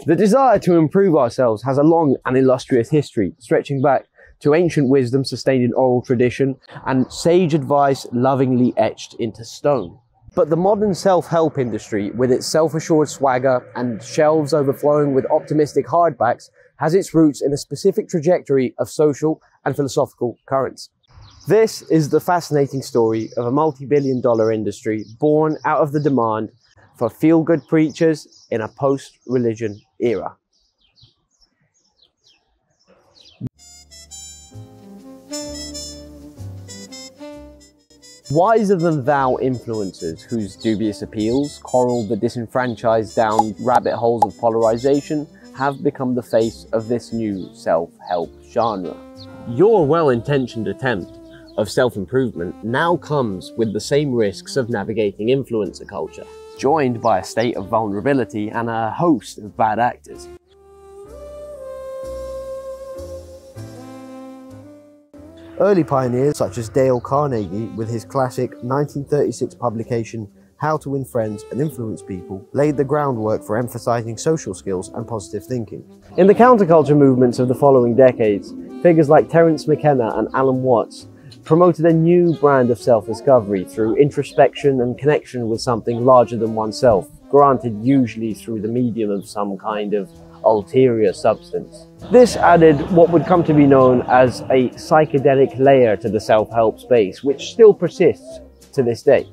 The desire to improve ourselves has a long and illustrious history, stretching back to ancient wisdom sustained in oral tradition and sage advice lovingly etched into stone. But the modern self-help industry, with its self-assured swagger and shelves overflowing with optimistic hardbacks, has its roots in a specific trajectory of social and philosophical currents. This is the fascinating story of a multi-billion-dollar industry born out of the demand for feel-good preachers in a post-religion era. Wiser than thou influencers whose dubious appeals coral the disenfranchised down rabbit holes of polarization have become the face of this new self-help genre. Your well-intentioned attempt of self-improvement now comes with the same risks of navigating influencer culture, joined by a state of vulnerability and a host of bad actors. Early pioneers such as Dale Carnegie, with his classic 1936 publication How to Win Friends and Influence People, laid the groundwork for emphasizing social skills and positive thinking. In the counterculture movements of the following decades, figures like Terence, McKenna and Alan Watts promoted a new brand of self-discovery through introspection and connection with something larger than oneself, granted usually through the medium of some kind of ulterior substance. This added what would come to be known as a psychedelic layer to the self-help space, which still persists to this day.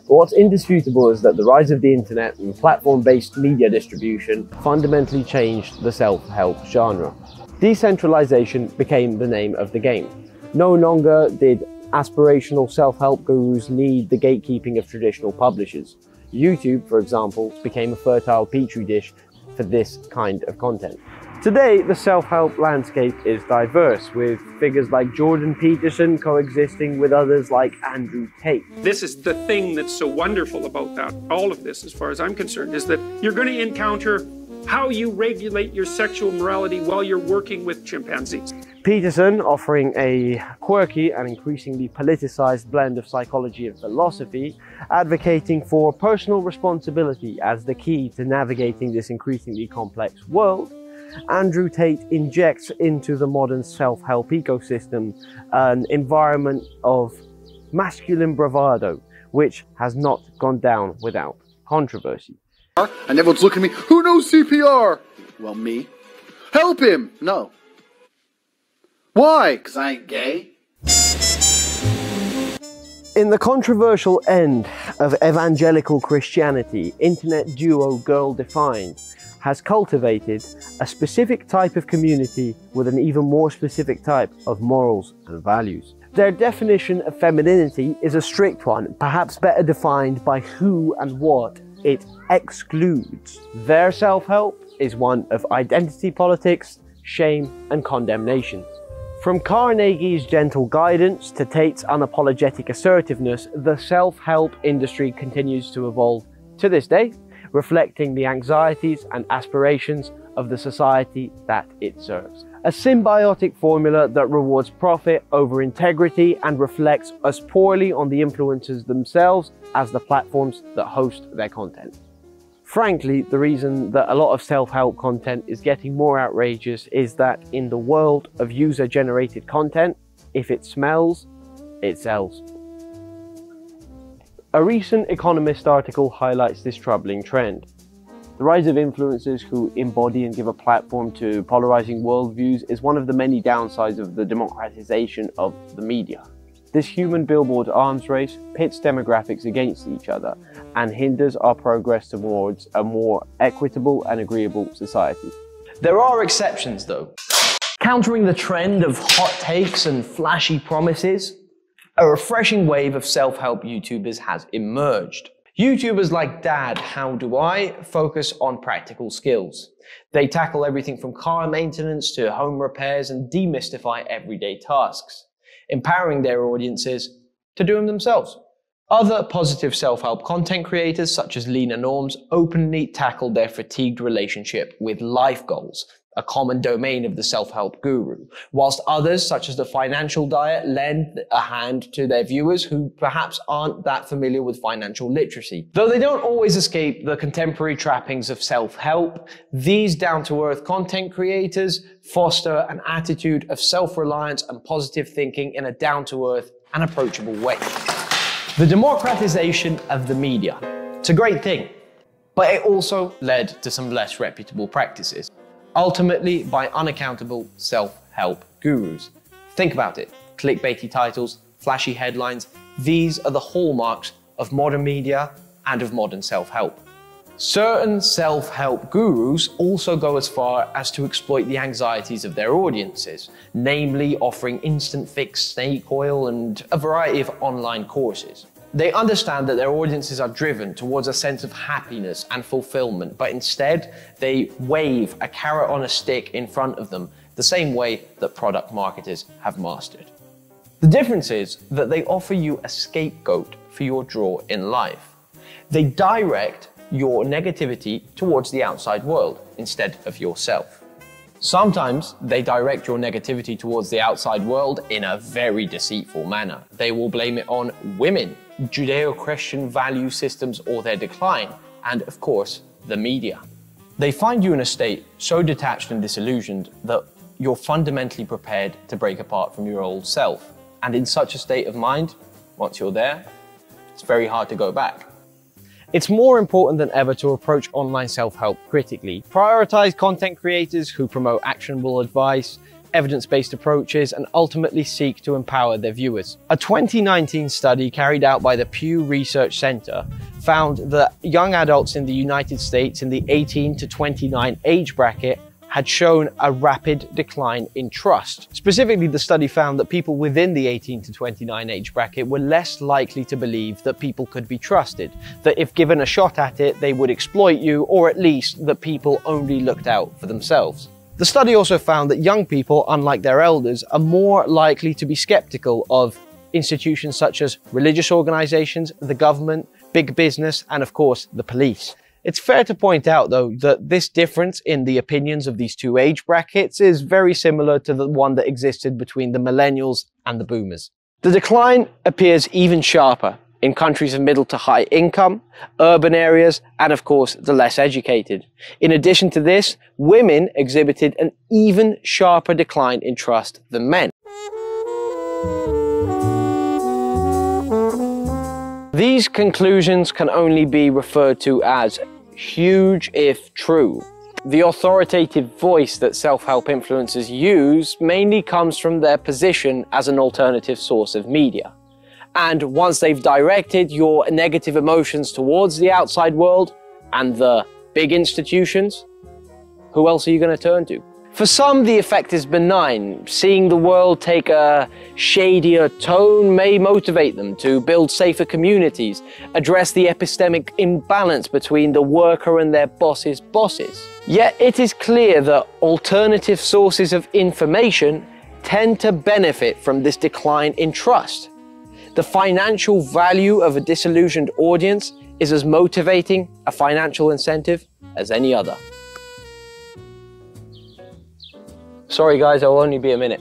But what's indisputable is that the rise of the internet and platform-based media distribution fundamentally changed the self-help genre. Decentralization became the name of the game. No longer did aspirational self-help gurus need the gatekeeping of traditional publishers. YouTube, for example, became a fertile petri dish for this kind of content. Today, the self-help landscape is diverse, with figures like Jordan Peterson coexisting with others like Andrew Tate. This is the thing that's so wonderful about that. All of this, as far as I'm concerned, is that you're going to encounter how you regulate your sexual morality while you're working with chimpanzees. Peterson, offering a quirky and increasingly politicized blend of psychology and philosophy, advocating for personal responsibility as the key to navigating this increasingly complex world. Andrew Tate injects into the modern self-help ecosystem an environment of masculine bravado, which has not gone down without controversy. And everyone's looking at me, who knows CPR? Well, me. Help him! No. Why? Because I ain't gay? In the controversial end of evangelical Christianity, internet duo Girl Defined has cultivated a specific type of community with an even more specific type of morals and values. Their definition of femininity is a strict one, perhaps better defined by who and what it excludes. Their self-help is one of identity politics, shame and condemnation. From Carnegie's gentle guidance to Tate's unapologetic assertiveness, the self-help industry continues to evolve to this day, reflecting the anxieties and aspirations of the society that it serves. A symbiotic formula that rewards profit over integrity and reflects as poorly on the influencers themselves as the platforms that host their content. Frankly, the reason that a lot of self-help content is getting more outrageous is that in the world of user-generated content, if it smells, it sells. A recent Economist article highlights this troubling trend. The rise of influencers who embody and give a platform to polarizing worldviews is one of the many downsides of the democratization of the media. This human billboard arms race pits demographics against each other and hinders our progress towards a more equitable and agreeable society. There are exceptions though. Countering the trend of hot takes and flashy promises, a refreshing wave of self-help YouTubers has emerged. YouTubers like Dad How Do I focus on practical skills. They tackle everything from car maintenance to home repairs and demystify everyday tasks, empowering their audiences to do them themselves. Other positive self-help content creators, such as Lena Norms, openly tackle their fatigued relationship with life goals, a common domain of the self-help guru, whilst others, such as the Financial Diet, lend a hand to their viewers who perhaps aren't that familiar with financial literacy. Though they don't always escape the contemporary trappings of self-help, these down-to-earth content creators foster an attitude of self-reliance and positive thinking in a down-to-earth and approachable way. The democratization of the media. It's a great thing, but it also led to some less reputable practices, ultimately by unaccountable self-help gurus. Think about it. Clickbaity titles, flashy headlines, these are the hallmarks of modern media and of modern self-help. Certain self-help gurus also go as far as to exploit the anxieties of their audiences, namely offering instant fix snake oil and a variety of online courses. They understand that their audiences are driven towards a sense of happiness and fulfillment, but instead they wave a carrot on a stick in front of them, the same way that product marketers have mastered. The difference is that they offer you a scapegoat for your draw in life. They direct your negativity towards the outside world instead of yourself. Sometimes they direct your negativity towards the outside world in a very deceitful manner. They will blame it on women, Judeo-Christian value systems or their decline, and of course, the media. They find you in a state so detached and disillusioned that you're fundamentally prepared to break apart from your old self. And in such a state of mind, once you're there, it's very hard to go back. It's more important than ever to approach online self-help critically. Prioritize content creators who promote actionable advice, evidence-based approaches, and ultimately seek to empower their viewers. A 2019 study carried out by the Pew Research Center found that young adults in the United States in the 18 to 29 age bracket had shown a rapid decline in trust. Specifically, the study found that people within the 18 to 29 age bracket were less likely to believe that people could be trusted, that if given a shot at it, they would exploit you, or at least that people only looked out for themselves. The study also found that young people, unlike their elders, are more likely to be skeptical of institutions such as religious organizations, the government, big business, and of course, the police. It's fair to point out, though, that this difference in the opinions of these two age brackets is very similar to the one that existed between the millennials and the boomers. The decline appears even sharper in countries of middle to high income, urban areas, and of course, the less educated. In addition to this, women exhibited an even sharper decline in trust than men. These conclusions can only be referred to as huge if true. The authoritative voice that self-help influencers use mainly comes from their position as an alternative source of media. And once they've directed your negative emotions towards the outside world and the big institutions, who else are you going to turn to? For some, the effect is benign. Seeing the world take a shadier tone may motivate them to build safer communities, address the epistemic imbalance between the worker and their boss's bosses. Yet it is clear that alternative sources of information tend to benefit from this decline in trust. The financial value of a disillusioned audience is as motivating a financial incentive as any other. Sorry guys, I'll only be a minute.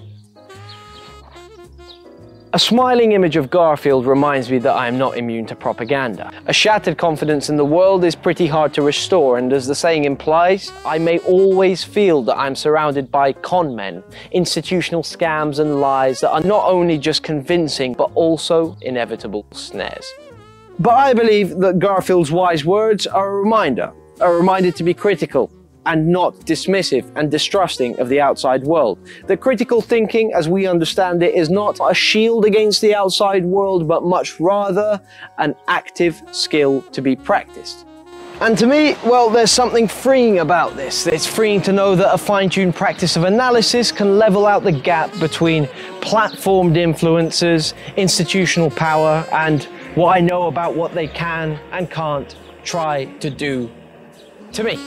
A smiling image of Garfield reminds me that I am not immune to propaganda. A shattered confidence in the world is pretty hard to restore, and as the saying implies, I may always feel that I'm surrounded by con men, institutional scams and lies that are not only just convincing, but also inevitable snares. But I believe that Garfield's wise words are a reminder to be critical, and not dismissive and distrusting of the outside world. The critical thinking, as we understand it, is not a shield against the outside world, but much rather an active skill to be practiced. And to me, well, there's something freeing about this. It's freeing to know that a fine-tuned practice of analysis can level out the gap between platformed influencers, institutional power, and what I know about what they can and can't try to do to me.